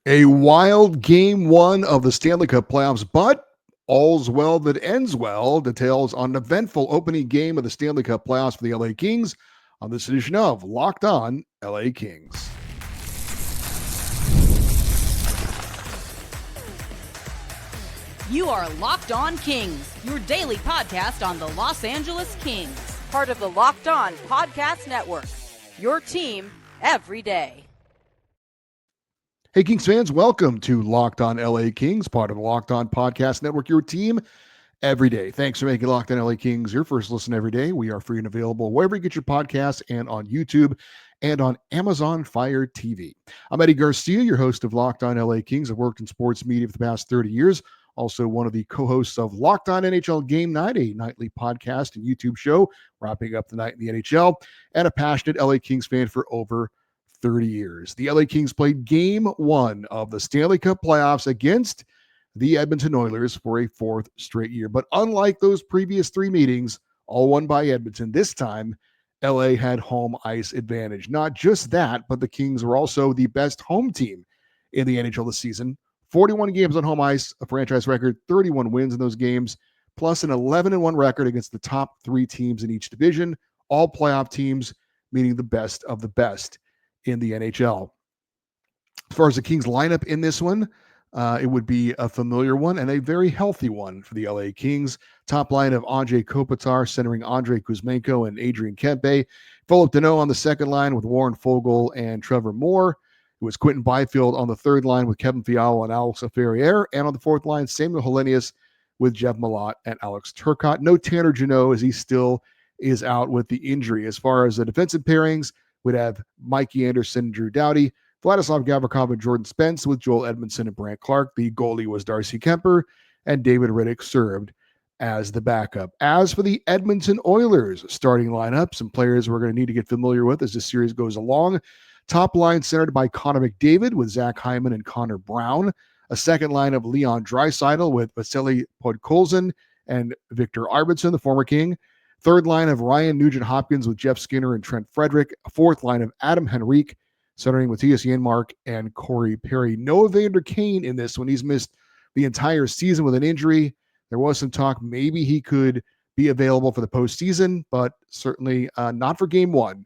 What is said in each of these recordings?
A wild game one of the Stanley Cup playoffs, but all's well that ends well. Details on an eventful opening game of the Stanley Cup playoffs for the LA Kings on this edition of Locked On LA Kings. You are Locked On Kings, your daily podcast on the Los Angeles Kings, part of the Locked On Podcast Network, your team every day. Hey, Kings fans, welcome to Locked On LA Kings, part of the Locked On Podcast Network, your team every day. Thanks for making Locked On LA Kings your first listen every day. We are free and available wherever you get your podcasts and on YouTube and on Amazon Fire TV. I'm Eddie Garcia, your host of Locked On LA Kings. I've worked in sports media for the past 30 years. Also one of the co-hosts of Locked On NHL Game Night, a nightly podcast and YouTube show wrapping up the night in the NHL, and a passionate LA Kings fan for over 30 years. The LA Kings played game one of the Stanley Cup playoffs against the Edmonton Oilers for a fourth straight year. But unlike those previous three meetings, all won by Edmonton, this time LA had home ice advantage. Not just that, but the Kings were also the best home team in the NHL this season. 41 games on home ice, a franchise record, 31 wins in those games, plus an 11-1 record against the top three teams in each division, all playoff teams, meaning the best of the best in the NHL. As far as the Kings lineup in this one, it would be a familiar one and a very healthy one for the LA Kings. Top line of Andrei Kopitar centering Andrei Kuzmenko and Adrian Kempe. Philip Deno on the second line with Warren Foegele and Trevor Moore. It was Quinton Byfield on the third line with Kevin Fiala and Alex Ferrier. And on the fourth line, Samuel Hellenius with Jeff Malott and Alex Turcotte. No Tanner Jeannot as he still is out with the injury. As far as the defensive pairings, we'd have Mikey Anderson and Drew Doughty, Vladislav Gavrikov and Jordan Spence with Joel Edmondson and Brant Clark. The goalie was Darcy Kemper, and David Riddick served as the backup. As for the Edmonton Oilers starting lineup, some players we're going to need to get familiar with as this series goes along. Top line centered by Connor McDavid with Zach Hyman and Connor Brown. A second line of Leon Draisaitl with Vasily Podkolzin and Victor Arvidsson, the former King. Third line of Ryan Nugent-Hopkins with Jeff Skinner and Trent Frederick. A fourth line of Adam Henrique, centering Matthias Janmark and Corey Perry. No Evander Kane in this one. He's missed the entire season with an injury. There was some talk maybe he could be available for the postseason, but certainly not for game one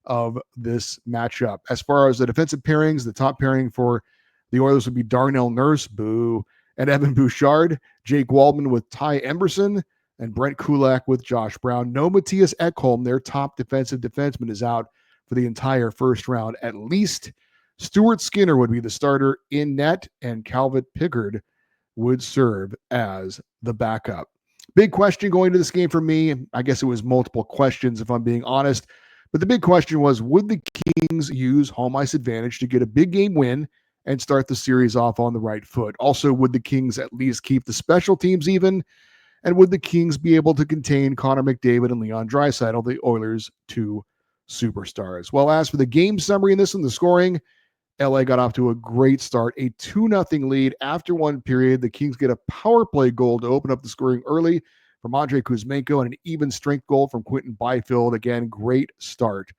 of this matchup. As far as the defensive pairings, the top pairing for the Oilers would be Darnell Nurse, boo, and Evan Bouchard. Jake Waldman with Ty Emberson, and Brent Kulak with Josh Brown. No Matthias Ekholm, their top defensive defenseman, is out for the entire first round at least. Stuart Skinner would be the starter in net, and Calvin Pickard would serve as the backup. Big question going to this game for me. I guess it was multiple questions, if I'm being honest. But the big question was, would the Kings use home ice advantage to get a big game win and start the series off on the right foot? Also, would the Kings at least keep the special teams even? And would the Kings be able to contain Connor McDavid and Leon Draisaitl, the Oilers' two superstars? Well, as for the game summary in this one, the scoring, LA got off to a great start, a 2-0 lead after one period. The Kings get a power play goal to open up the scoring early from Andrei Kuzmenko and an even strength goal from Quinton Byfield. Again, great start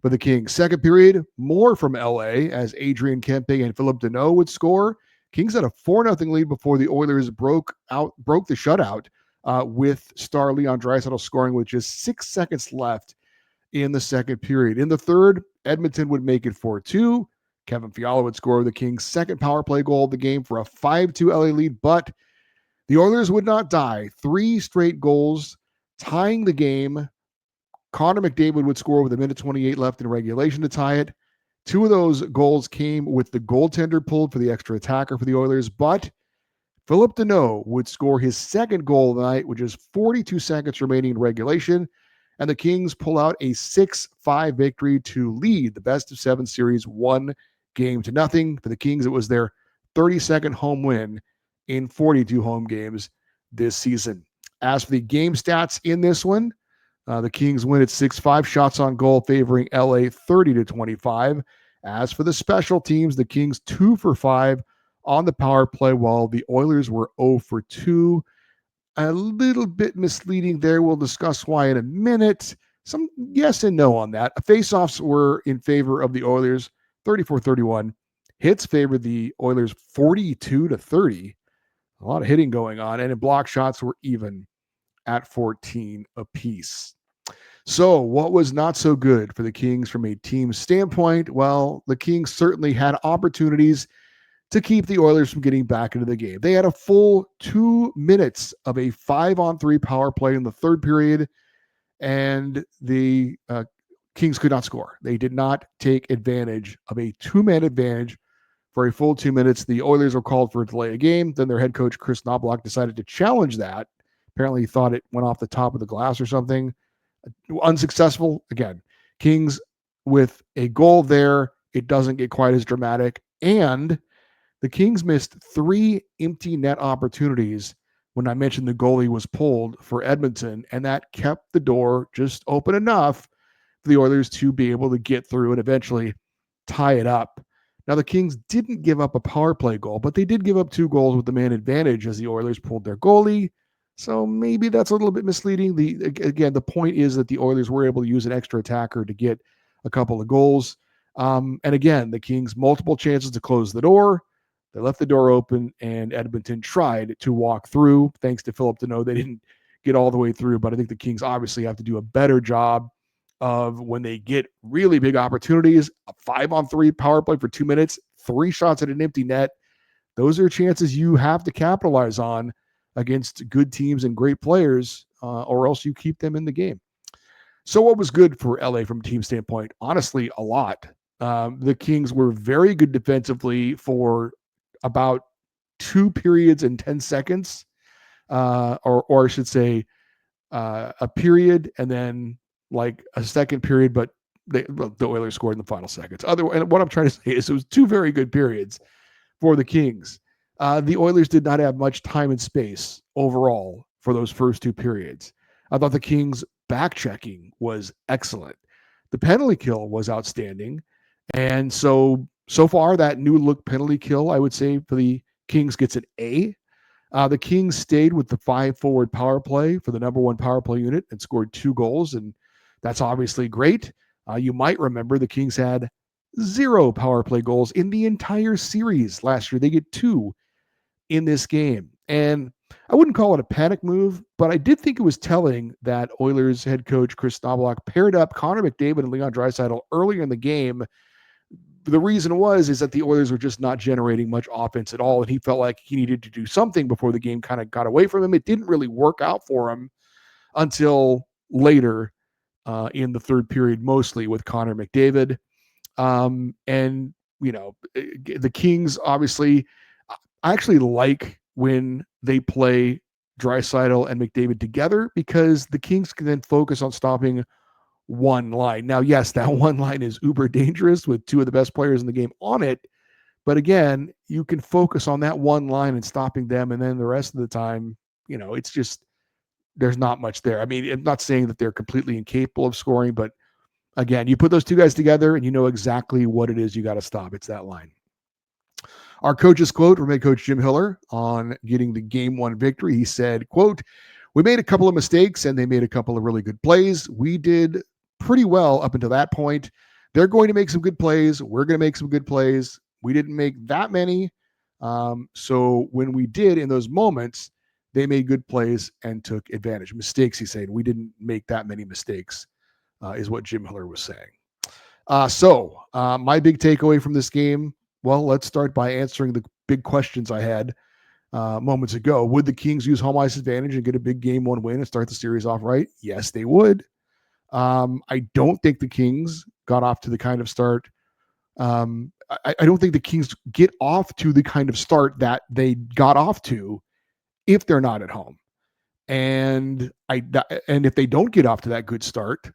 for the Kings. Second period, more from LA as Adrian Kempe and Philip Deno would score. Kings had a 4-0 lead before the Oilers broke the shutout with star Leon Draisaitl scoring with just 6 seconds left in the second period. In the third, Edmonton would make it 4-2. Kevin Fiala would score the Kings' second power play goal of the game for a 5-2 LA lead, but the Oilers would not die. 3 straight goals tying the game. Connor McDavid would score with 1:28 left in regulation to tie it. 2 of those goals came with the goaltender pulled for the extra attacker for the Oilers, but Philip Deno would score his second goal of the night with just 42 seconds remaining in regulation, and the Kings pull out a 6-5 victory to lead the best-of-7 series 1-0. For the Kings, it was their 32nd home win in 42 home games this season. As for the game stats in this one, the Kings win at 6-5, shots on goal favoring LA 30-25. As for the special teams, the Kings 2 for 5 on the power play, while the Oilers were 0 for 2. A little bit misleading there. We'll discuss why in a minute. Some yes and no on that. Faceoffs were in favor of the Oilers, 34-31. Hits favored the Oilers 42-30. A lot of hitting going on, and in block shots were even at 14 apiece. So, what was not so good for the Kings from a team standpoint? Well, the Kings certainly had opportunities to keep the Oilers from getting back into the game. They had a full 2 minutes of a 5-on-3 power play in the third period, and the Kings could not score. They did not take advantage of a 2-man advantage for a full 2 minutes. The Oilers were called for a delay of game. Then their head coach, Chris Knobloch, decided to challenge that. Apparently, he thought it went off the top of the glass or something. Unsuccessful. Again, Kings with a goal there. It doesn't get quite as dramatic. And the Kings missed 3 empty net opportunities when I mentioned the goalie was pulled for Edmonton, and that kept the door just open enough for the Oilers to be able to get through and eventually tie it up. Now, the Kings didn't give up a power play goal, but they did give up 2 goals with the man advantage as the Oilers pulled their goalie. So maybe that's a little bit misleading. The point is that the Oilers were able to use an extra attacker to get a couple of goals. And again, the Kings multiple chances to close the door. They left the door open, and Edmonton tried to walk through. Thanks to Philip Deno, they didn't get all the way through, but I think the Kings obviously have to do a better job of when they get really big opportunities, a 5-on-3 power play for 2 minutes, 3 shots at an empty net. Those are chances you have to capitalize on against good teams and great players, or else you keep them in the game. So what was good for LA from a team standpoint? Honestly, a lot. The Kings were very good defensively for about 2 periods and 10 seconds, or I should say a period and then like a second period, but the Oilers scored in the final seconds. And what I'm trying to say is it was 2 very good periods for the Kings. The Oilers did not have much time and space overall for those first 2 periods. I thought the Kings' back-checking was excellent. The penalty kill was outstanding. And so far, that new look penalty kill, I would say, for the Kings gets an A. The Kings stayed with the 5-forward power play for the number 1 power play unit and scored 2 goals, and that's obviously great. You might remember the Kings had 0 power play goals in the entire series last year. They get 2 in this game. And I wouldn't call it a panic move, but I did think it was telling that Oilers head coach Chris Knobloch paired up Connor McDavid and Leon Draisaitl earlier in the game. The reason is that the Oilers were just not generating much offense at all, and he felt like he needed to do something before the game kind of got away from him. It didn't really work out for him until later in the third period, mostly with Connor McDavid. And, the Kings, obviously, I actually like when they play Draisaitl and McDavid together because the Kings can then focus on stopping one line. Now, yes, that one line is uber dangerous with 2 of the best players in the game on it. But again, you can focus on that one line and stopping them. And then the rest of the time, it's just, there's not much there. I mean, I'm not saying that they're completely incapable of scoring, but again, you put those 2 guys together and you know exactly what it is you got to stop. It's that line. Our coach's quote from head coach Jim Hiller on getting the game 1 victory. He said, quote, "We made a couple of mistakes and they made a couple of really good plays. We did pretty well up until that point. They're going to make some good plays. We're going to make some good plays. We didn't make that many. So when we did in those moments, they made good plays and took advantage." Mistakes, he's saying. We didn't make that many mistakes, is what Jim Hiller was saying. My big takeaway from this game, well, let's start by answering the big questions I had moments ago. Would the Kings use home ice advantage and get a big game 1 win and start the series off right? Yes, they would. I don't think the Kings got off to the kind of start. I don't think the Kings get off to the kind of start that they got off to if they're not at home. And if they don't get off to that good start,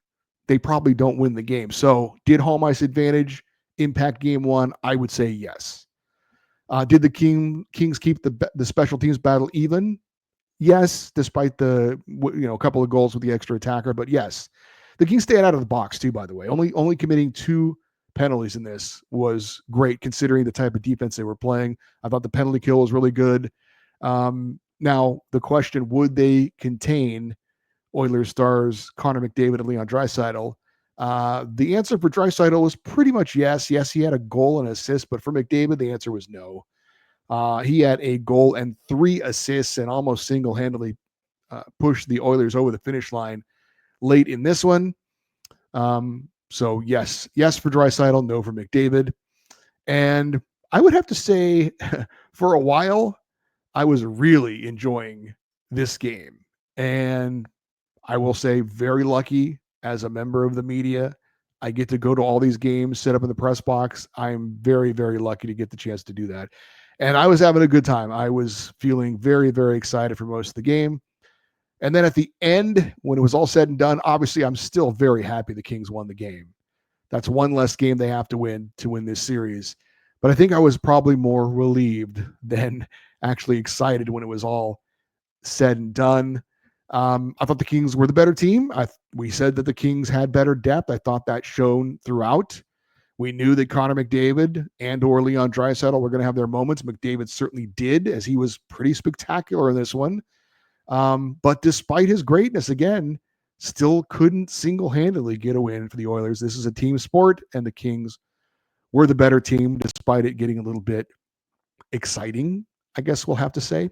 they probably don't win the game. So did home ice advantage impact game 1? I would say yes. Did the Kings keep the special teams battle even? Yes, despite the couple of goals with the extra attacker, but yes. The Kings stayed out of the box too, by the way. Only committing 2 penalties in this was great considering the type of defense they were playing. I thought the penalty kill was really good. Now, the question, would they contain Oilers stars Connor McDavid and Leon Draisaitl? The answer for Draisaitl was pretty much yes. Yes, he had a goal and assist, but for McDavid, the answer was no. He had a goal and 3 assists and almost single-handedly pushed the Oilers over the finish line late in this one. So yes for Draisaitl, no for McDavid. And I would have to say for a while, I was really enjoying this game. And I will say very lucky as a member of the media. I get to go to all these games, sit up in the press box. I'm very, very lucky to get the chance to do that. And I was having a good time. I was feeling very, very excited for most of the game. And then at the end, when it was all said and done, obviously I'm still very happy the Kings won the game. That's one less game they have to win this series. But I think I was probably more relieved than actually excited when it was all said and done. I thought the Kings were the better team. We said that the Kings had better depth. I thought that shone throughout. We knew that Connor McDavid and or Leon Draisaitl were going to have their moments. McDavid certainly did, as he was pretty spectacular in this one. But despite his greatness, again, still couldn't single-handedly get a win for the Oilers. This is a team sport, and the Kings were the better team, despite it getting a little bit exciting, I guess we'll have to say.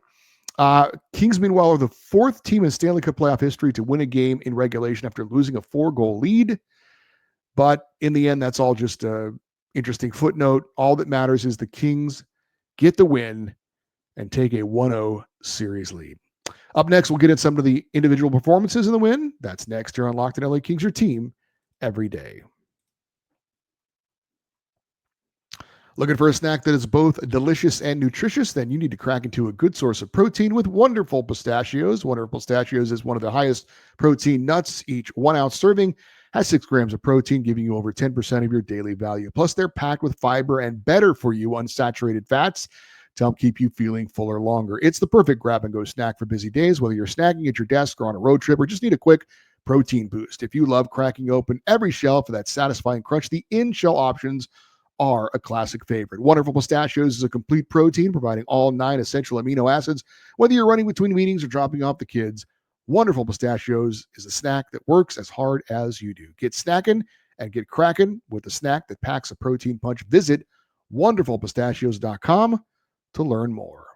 Kings, meanwhile, are the 4th team in Stanley Cup playoff history to win a game in regulation after losing a 4-goal lead. But in the end, that's all just an interesting footnote. All that matters is the Kings get the win and take a 1-0 series lead. Up next, we'll get into some of the individual performances in the win. That's next here on Locked On LA Kings, your team every day. Looking for a snack that is both delicious and nutritious? Then you need to crack into a good source of protein with Wonderful Pistachios. Wonderful Pistachios is one of the highest protein nuts. Each 1 ounce serving has 6 grams of protein, giving you over 10% of your daily value. Plus, they're packed with fiber and better for you unsaturated fats to help keep you feeling fuller longer. It's the perfect grab-and-go snack for busy days, whether you're snacking at your desk or on a road trip or just need a quick protein boost. If you love cracking open every shell for that satisfying crunch, the in-shell options are a classic favorite. Wonderful Pistachios is a complete protein, providing all 9 essential amino acids. Whether you're running between meetings or dropping off the kids, Wonderful Pistachios is a snack that works as hard as you do. Get snackin' and get crackin' with a snack that packs a protein punch. Visit wonderfulpistachios.com to learn more.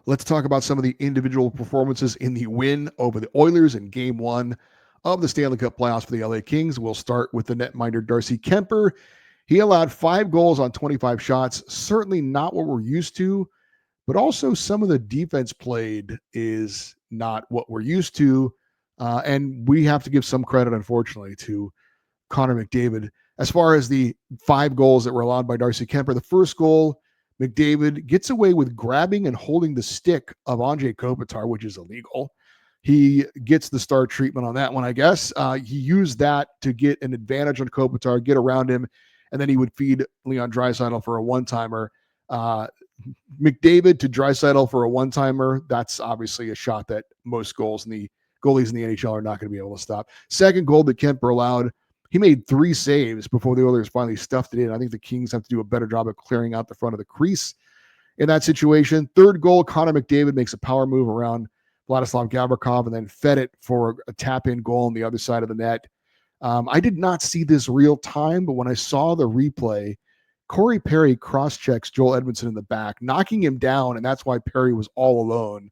Let's talk about some of the individual performances in the win over the Oilers in Game 1 of the Stanley Cup playoffs for the LA Kings. We'll start with the netminder Darcy Keer. He allowed 5 goals on 25 shots. Certainly not what we're used to, but also some of the defense played is not what we're used to. And we have to give some credit, unfortunately, to Connor McDavid. As far as the 5 goals that were allowed by Darcy Keer, the first goal, McDavid gets away with grabbing and holding the stick of Anze Kopitar, which is illegal. He gets the star treatment on that one, I guess. He used that to get an advantage on Kopitar, get around him, and then he would feed Leon Draisaitl for a one-timer. McDavid to Draisaitl for a one-timer, that's obviously a shot that most goalies in the NHL are not going to be able to stop. Second goal that Kemper allowed, he made 3 saves before the Oilers finally stuffed it in. I think the Kings have to do a better job of clearing out the front of the crease in that situation. Third goal, Connor McDavid makes a power move around Vladislav Gavrikov and then fed it for a tap-in goal on the other side of the net. I did not see this real time, but when I saw the replay, Corey Perry cross-checks Joel Edmondson in the back, knocking him down, and that's why Perry was all alone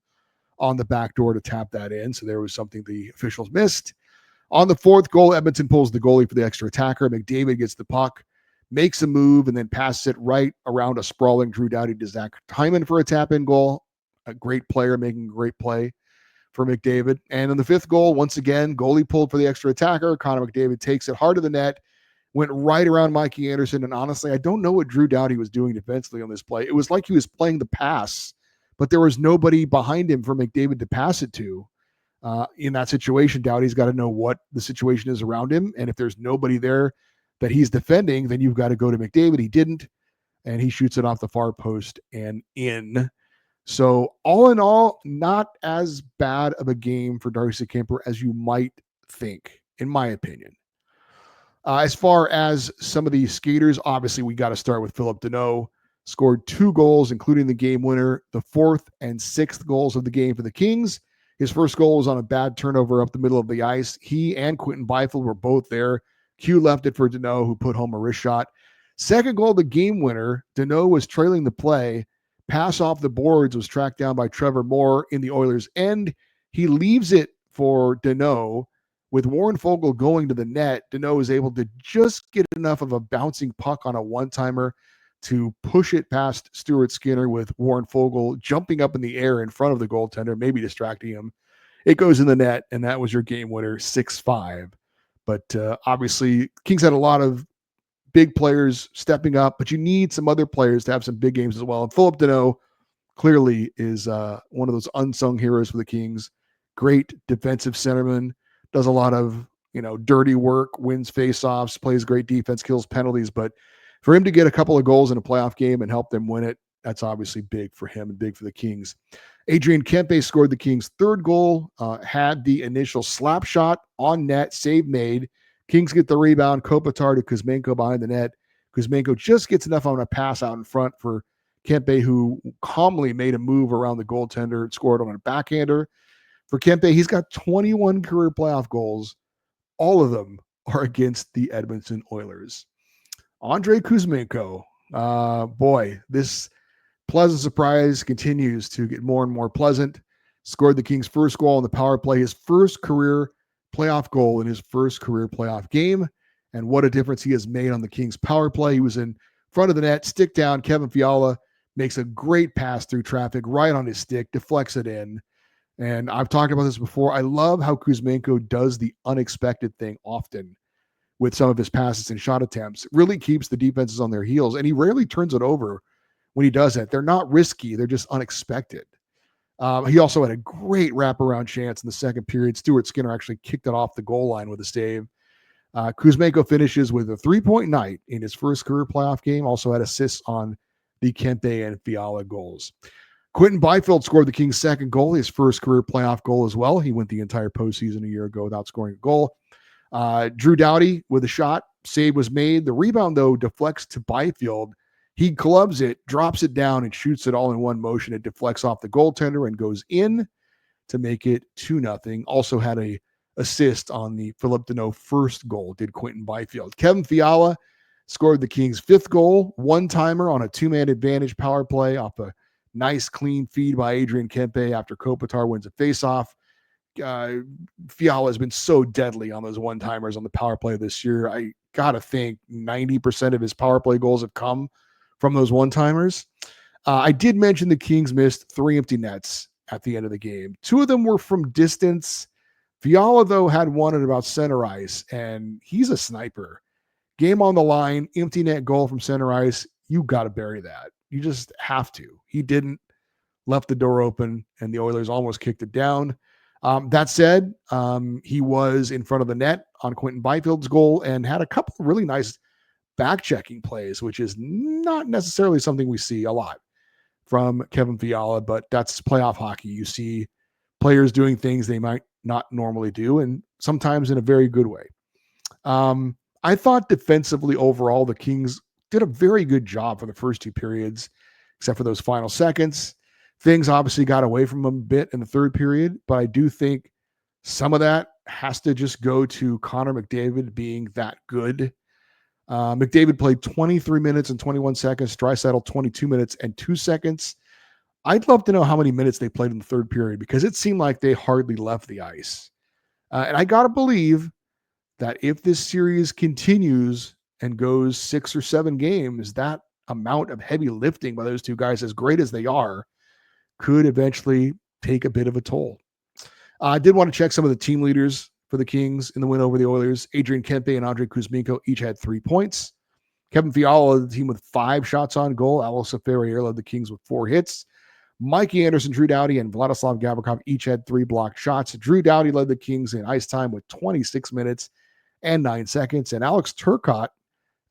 on the back door to tap that in. So there was something the officials missed. On the fourth goal, Edmonton pulls the goalie for the extra attacker. McDavid gets the puck, makes a move, and then passes it right around a sprawling Drew Doughty to Zach Hyman for a tap-in goal. A great player making a great play for McDavid. And in the fifth goal, once again, goalie pulled for the extra attacker. Connor McDavid takes it hard to the net, went right around Mikey Anderson. And honestly, I don't know what Drew Doughty was doing defensively on this play. It was like he was playing the pass, but there was nobody behind him for McDavid to pass it to. In that situation, Doughty's got to know what the situation is around him. And if there's nobody there that he's defending, then you've got to go to McDavid. He didn't, and he shoots it off the far post and in. So all in all, not as bad of a game for Darcy Keer as you might think, in my opinion. As far as some of the skaters, obviously we got to start with Phillip Deno. Scored 2 goals, including the game winner, the 4th and 6th goals of the game for the Kings. His first goal was on a bad turnover up the middle of the ice. He and Quinton Byfield were both there. Q left it for Deno, who put home a wrist shot. Second goal, the game winner. Deno was trailing the play. Pass off the boards was tracked down by Trevor Moore in the Oilers' end. He leaves it for Deno. With Warren Foegele going to the net, Deno is able to just get enough of a bouncing puck on a one-timer to push it past Stuart Skinner, with Warren Foegele jumping up in the air in front of the goaltender, maybe distracting him. It goes in the net, and that was your game winner, 6-5. But obviously, Kings had a lot of big players stepping up, but you need some other players to have some big games as well. And Philip Deno clearly is one of those unsung heroes for the Kings. Great defensive centerman, does a lot of dirty work, wins faceoffs, plays great defense, kills penalties. But for him to get a couple of goals in a playoff game and help them win it, that's obviously big for him and big for the Kings. Adrian Kempe scored the Kings' third goal, had the initial slap shot on net, save made. Kings get the rebound, Kopitar to Kuzmenko behind the net. Kuzmenko just gets enough on a pass out in front for Kempe, who calmly made a move around the goaltender and scored on a backhander. For Kempe, he's got 21 career playoff goals. All of them are against the Edmonton Oilers. Andrei Kuzmenko, boy, this pleasant surprise continues to get more and more pleasant. Scored the Kings' first goal on the power play, his first career playoff goal in his first career playoff game. And what a difference he has made on the Kings' power play. He was in front of the net, stick down. Kevin Fiala makes a great pass through traffic right on his stick, deflects it in. And I've talked about this before. I love how Kuzmenko does the unexpected thing often with some of his passes and shot attempts. It really keeps the defenses on their heels, and he rarely turns it over when he does it. They're not risky. They're just unexpected. He also had a great wraparound chance in the second period. Stuart Skinner actually kicked it off the goal line with a save. Kuzmenko finishes with a 3-point night in his first career playoff game. Also had assists on the Kempe and Fiala goals. Quinton Byfield scored the Kings' second goal, his first career playoff goal as well. He went the entire postseason a year ago without scoring a goal. Drew Doughty with a shot. Save was made. The rebound, though, deflects to Byfield. He clubs it, drops it down, and shoots it all in one motion. It deflects off the goaltender and goes in to make it 2-0. Also had a assist on the Philip Deno first goal, did Quinton Byfield. Kevin Fiala scored the Kings' fifth goal, one-timer on a two-man advantage power play off a nice clean feed by Adrian Kempe after Kopitar wins a faceoff. Fiala has been so deadly on those one-timers on the power play this year. I got to think 90% of his power play goals have come from those one-timers. I did mention the Kings missed 3 empty nets at the end of the game. 2 of them were from distance. Fiala, though, had one at about center ice, and he's a sniper. Game on the line, empty net goal from center ice. You got to bury that. You just have to. He didn't, left the door open, and the Oilers almost kicked it down. That said, he was in front of the net on Quinton Byfield's goal and had a couple of really nice back-checking plays, which is not necessarily something we see a lot from Kevin Fiala, but that's playoff hockey. You see players doing things they might not normally do, and sometimes in a very good way. I thought defensively overall, the Kings did a very good job for the first 2 periods, except for those final seconds. Things obviously got away from them a bit in the third period, but I do think some of that has to just go to Connor McDavid being that good. McDavid played 23 minutes and 21 seconds, Draisaitl 22 minutes and 2 seconds. I'd love to know how many minutes they played in the third period because it seemed like they hardly left the ice. And I got to believe that if this series continues and goes 6 or 7 games, that amount of heavy lifting by those 2 guys, as great as they are, could eventually take a bit of a toll. I did want to check some of the team leaders for the Kings in the win over the Oilers. Adrian Kempe and Andrei Kuzmenko each had 3 points. Kevin Fiala led the team with 5 shots on goal. Alisa Ferrier led the Kings with 4 hits. Mikey Anderson, Drew Doughty, and Vladislav Gavrikov each had 3 blocked shots. Drew Doughty led the Kings in ice time with 26 minutes and 9 seconds. And Alex Turcotte,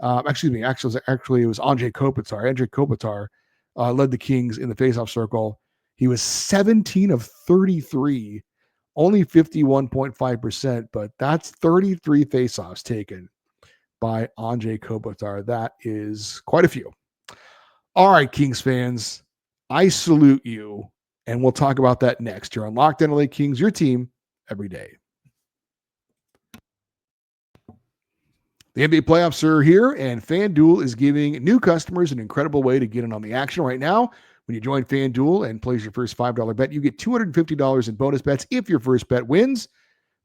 actually, it was Andrei Kopitar. Andrei Kopitar led the Kings in the faceoff circle. He was 17 of 33, only 51.5%, but that's 33 faceoffs taken by Andrei Kopitar. That is quite a few. All right, Kings fans, I salute you And we'll talk about that next here on Locked On LA Kings, your team every day. The NBA playoffs are here, and FanDuel is giving new customers an incredible way to get in on the action right now. When you join FanDuel and place your first $5 bet, you get $250 in bonus bets if your first bet wins.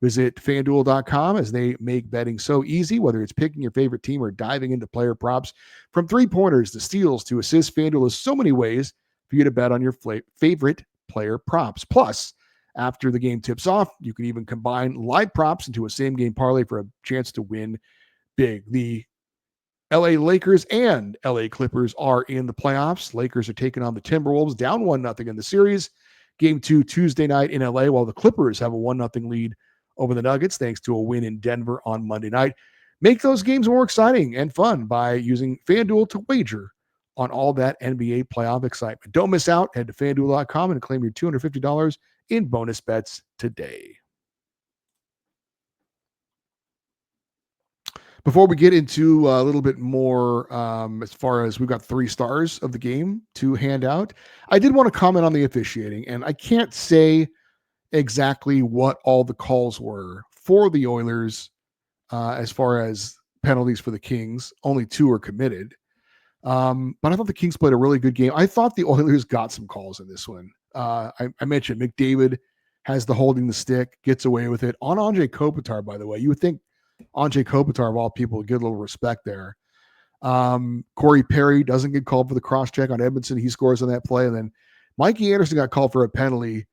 Visit FanDuel.com as they make betting so easy, whether it's picking your favorite team or diving into player props. From three-pointers to steals to assists, FanDuel has so many ways for you to bet on your favorite player props. Plus, after the game tips off, you can even combine live props into a same-game parlay for a chance to win big. The LA Lakers and LA Clippers are in the playoffs. Lakers are taking on the Timberwolves, down 1-0 in the series. Game 2 Tuesday night in LA, while the Clippers have a 1-0 lead over the Nuggets thanks to a win in Denver on Monday night. Make those games more exciting and fun by using FanDuel to wager on all that NBA playoff excitement. Don't miss out. Head to FanDuel.com and claim your $250 in bonus bets today. Before we get into a little bit more, as far as we've got 3 stars of the game to hand out, I did want to comment on the officiating, and I can't say exactly what all the calls were for the Oilers as far as penalties for the Kings. Only 2 are committed. But I thought the Kings played a really good game. I thought the Oilers got some calls in this one. I mentioned McDavid has the holding the stick, gets away with it. On Andre Kopitar, by the way, you would think Andre Kopitar, of all people, would get a little respect there. Corey Perry doesn't get called for the cross-check on Edmondson. He scores on that play. And then Mikey Anderson got called for a penalty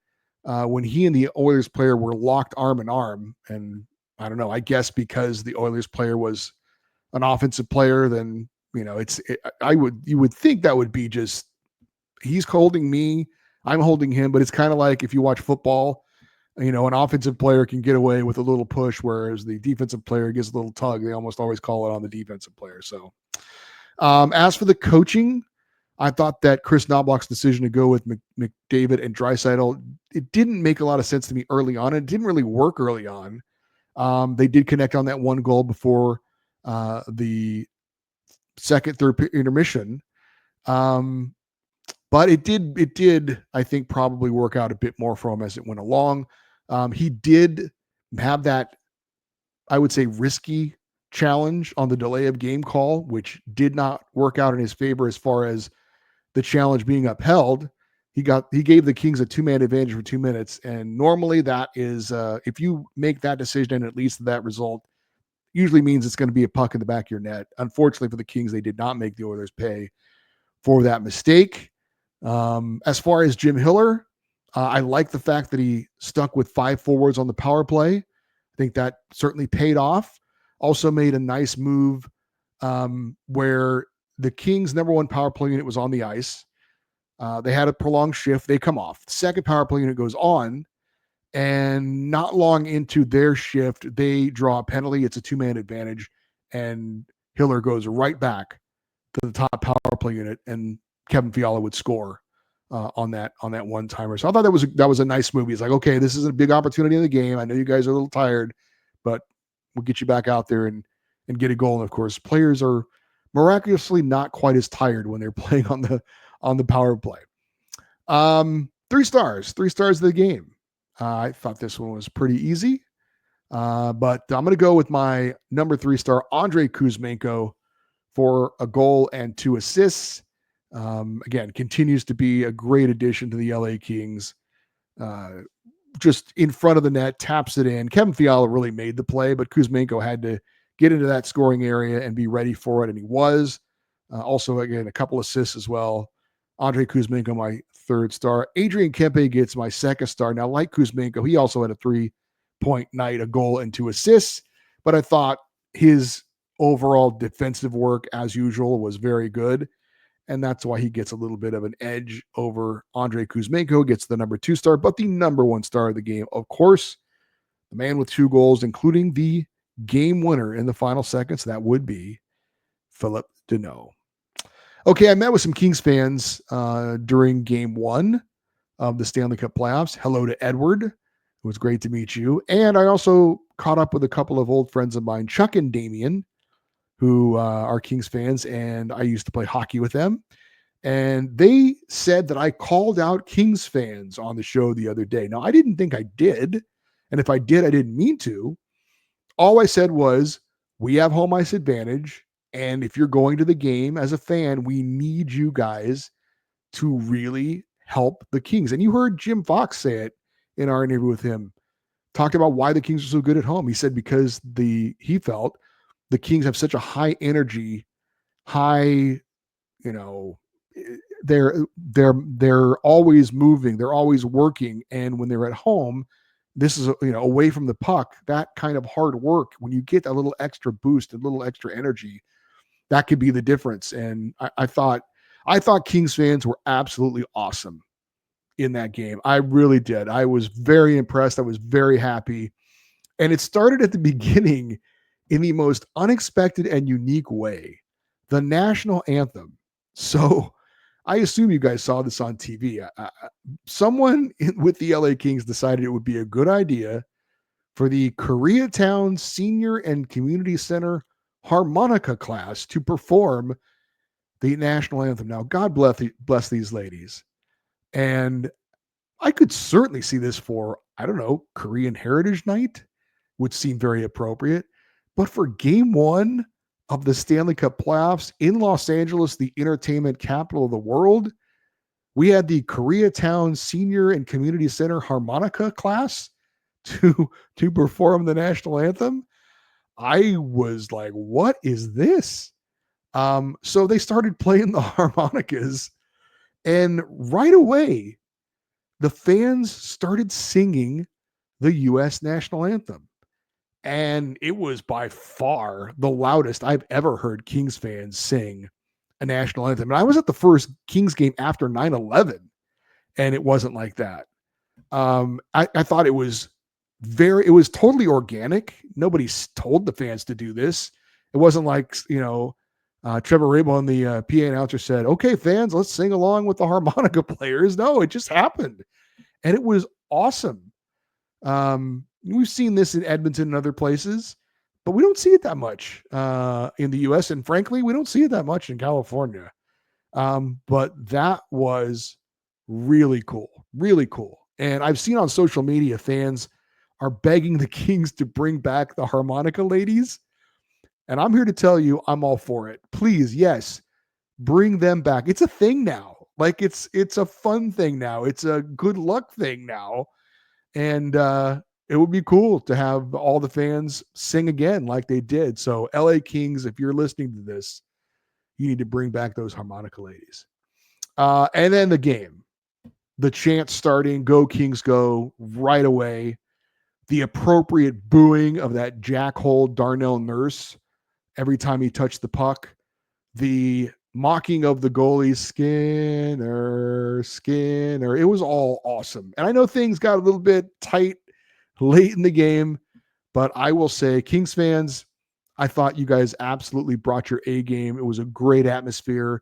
when he and the Oilers player were locked arm in arm. And I don't know, I guess because the Oilers player was an offensive player, then, you know, you would think that would be just, he's holding me, I'm holding him. But it's kind of like if you watch football, you know, an offensive player can get away with a little push, whereas the defensive player gets a little tug. They almost always call it on the defensive player. So as for the coaching, I thought that Chris Knobloch's decision to go with McDavid and Draisaitl, it didn't make a lot of sense to me early on. It didn't really work early on. They did connect on that one goal before the third intermission. But it did, I think, probably work out a bit more for him as it went along. He did have that, I would say, risky challenge on the delay of game call, which did not work out in his favor as far as the challenge being upheld. He gave the Kings a 2-man advantage for 2 minutes. And normally that is, if you make that decision and it leads to that result, usually means it's going to be a puck in the back of your net. Unfortunately for the Kings, they did not make the Oilers pay for that mistake. As far as Jim Hiller, I like the fact that he stuck with 5 forwards on the power play. I think that certainly paid off. Also made a nice move where the Kings' number 1 power play unit was on the ice. They had a prolonged shift. They come off. The second power play unit goes on, and not long into their shift, they draw a penalty. It's a 2-man advantage, and Hiller goes right back to the top power play unit, and Kevin Fiala would score on that one-timer. So I thought that was a nice move. He's like, okay, this is a big opportunity in the game. I know you guys are a little tired, but we'll get you back out there and get a goal. And of course, players are miraculously not quite as tired when they're playing on the power play. 3 stars of the game. I thought this one was pretty easy, but I'm going to go with my number 3 star, Andrei Kuzmenko, for a goal and 2 assists. Again, continues to be a great addition to the LA Kings. Just in front of the net, taps it in. Kevin Fiala really made the play, but Kuzmenko had to get into that scoring area and be ready for it, and he was. Also, again, a couple assists as well. Andrei Kuzmenko, my 3rd star. Adrian Kempe gets my 2nd star. Now, like Kuzmenko, he also had a 3-point night, a goal and 2 assists, but I thought his overall defensive work, as usual, was very good. And that's why he gets a little bit of an edge over Andrei Kuzmenko, gets the number 2 star, but the number 1 star of the game, of course, the man with 2 goals, including the game winner in the final seconds. That would be Philip Deno. Okay, I met with some Kings fans during game 1 of the Stanley Cup playoffs. Hello to Edward. It was great to meet you. And I also caught up with a couple of old friends of mine, Chuck and Damien, who are Kings fans, and I used to play hockey with them. And they said that I called out Kings fans on the show the other day. Now, I didn't think I did. And if I did, I didn't mean to. All I said was, we have home ice advantage. And if you're going to the game as a fan, we need you guys to really help the Kings. And you heard Jim Fox say it in our interview with him, talked about why the Kings are so good at home. He said because he felt the Kings have such a high energy, high, you know, they're always moving, they're always working, and when they're at home, this is away from the puck, that kind of hard work, when you get a little extra boost, a little extra energy, that could be the difference. And I thought Kings fans were absolutely awesome in that game. I really did. I was very impressed. I was very happy. And it started at the beginning in the most unexpected and unique way. The national anthem. So I assume you guys saw this on TV. Someone with the LA Kings decided it would be a good idea for the Koreatown Senior and Community Center harmonica class to perform the national anthem. Now, God bless these ladies. And I could certainly see this for, I don't know, Korean Heritage Night would seem very appropriate. But for game one of the Stanley Cup playoffs in Los Angeles, the entertainment capital of the world, we had the Koreatown Senior and Community Center harmonica class to perform the national anthem. I was like, what is this? So they started playing the harmonicas, and right away, the fans started singing the U.S. national anthem. And it was by far the loudest I've ever heard Kings fans sing a national anthem. And I was at the first Kings game after 9/11, and it wasn't like that. I thought it was totally organic. Nobody told the fans to do this. It wasn't like, Trevor Rabel and the PA announcer said, okay, fans, let's sing along with the harmonica players. No, it just happened. And it was awesome. We've seen this in Edmonton and other places, but we don't see it that much in the U.S. And frankly, we don't see it that much in California. But that was really cool, really cool. And I've seen on social media, fans are begging the Kings to bring back the harmonica ladies. And I'm here to tell you, I'm all for it. Please, yes, bring them back. It's a thing now. Like it's a fun thing now. It's a good luck thing now. And it would be cool to have all the fans sing again like they did. So LA Kings, if you're listening to this, you need to bring back those harmonica ladies. And then the game, the chant starting, go Kings go, right away. The appropriate booing of that jackhole Darnell Nurse every time he touched the puck. The mocking of the goalie, Skinner. It was all awesome. And I know things got a little bit tight late in the game, but I will say, Kings fans, I thought you guys absolutely brought your A game. It was a great atmosphere.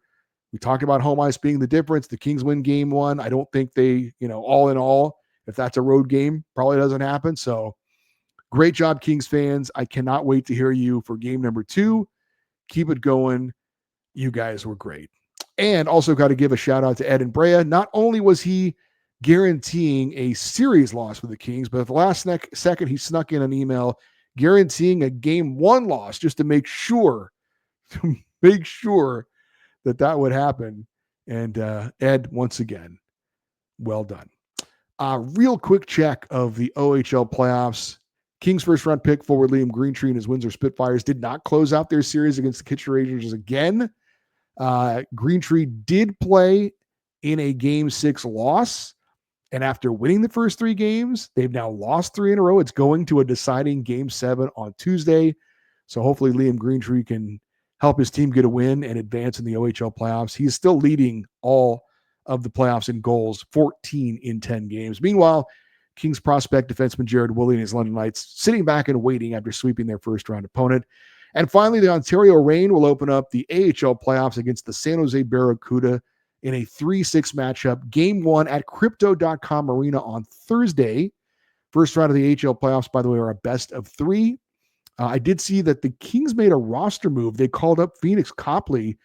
We talked about home ice being the difference. The Kings win game one. I don't think they, all in all, if that's a road game, probably doesn't happen. So great job, Kings fans. I cannot wait to hear you for game number 2. Keep it going. You guys were great. And also got to give a shout out to Ed and Brea. Not only was he guaranteeing a series loss for the Kings, but at the last second, he snuck in an email guaranteeing a game 1 loss just to make sure that would happen. And Ed, once again, well done. Real quick check of the OHL playoffs. Kings first round pick forward Liam Greentree and his Windsor Spitfires did not close out their series against the Kitchener Rangers again. Greentree did play in a game 6 loss. And after winning the first 3 games, they've now lost 3 in a row. It's going to a deciding game 7 on Tuesday. So hopefully Liam Greentree can help his team get a win and advance in the OHL playoffs. He's still leading all of the playoffs in goals, 14 in 10 games. Meanwhile, Kings prospect defenseman Jared Woolley and his London Knights sitting back and waiting after sweeping their first round opponent. And finally, the Ontario Reign will open up the AHL playoffs against the San Jose Barracuda in a 3-6 matchup. Game 1 at Crypto.com Arena on Thursday. First round of the AHL playoffs, by the way, are a best of 3. I did see that the Kings made a roster move. They called up Phoenix Copley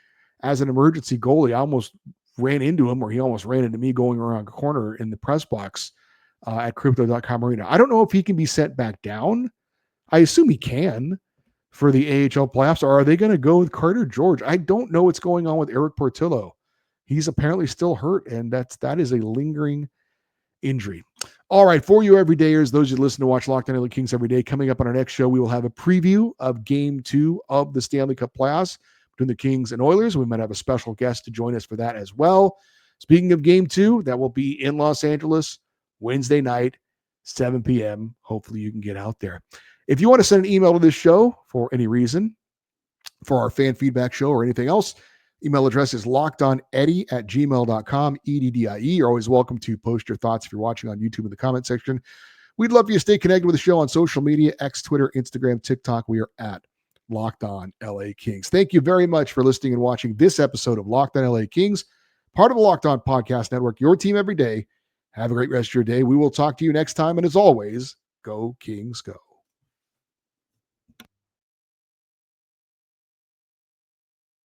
as an emergency goalie. I almost ran into him, or he almost ran into me going around a corner in the press box at crypto.com arena. I don't know if he can be sent back down. I assume he can for the AHL playoffs, or are they going to go with Carter George? I don't know what's going on with Eric Portillo. He's apparently still hurt, and that is a lingering injury. All right, for you everydayers, those who listen to watch Locked On LA Kings every day, coming up on our next show, we will have a preview of Game 2 of the Stanley Cup playoffs between the Kings and Oilers. We might have a special guest to join us for that as well. Speaking of Game 2, that will be in Los Angeles Wednesday night, 7 p.m. Hopefully you can get out there. If you want to send an email to this show for any reason, for our fan feedback show or anything else, email address is lockedoneddie@gmail.com, EDDIE. You're always welcome to post your thoughts if you're watching on YouTube in the comment section. We'd love for you to stay connected with the show on social media, X, Twitter, Instagram, TikTok. We are at Locked On LA Kings. Thank you very much for listening and watching this episode of Locked On LA Kings, part of the Locked On Podcast Network, your team every day. Have a great rest of your day. We will talk to you next time. And as always, go Kings, go.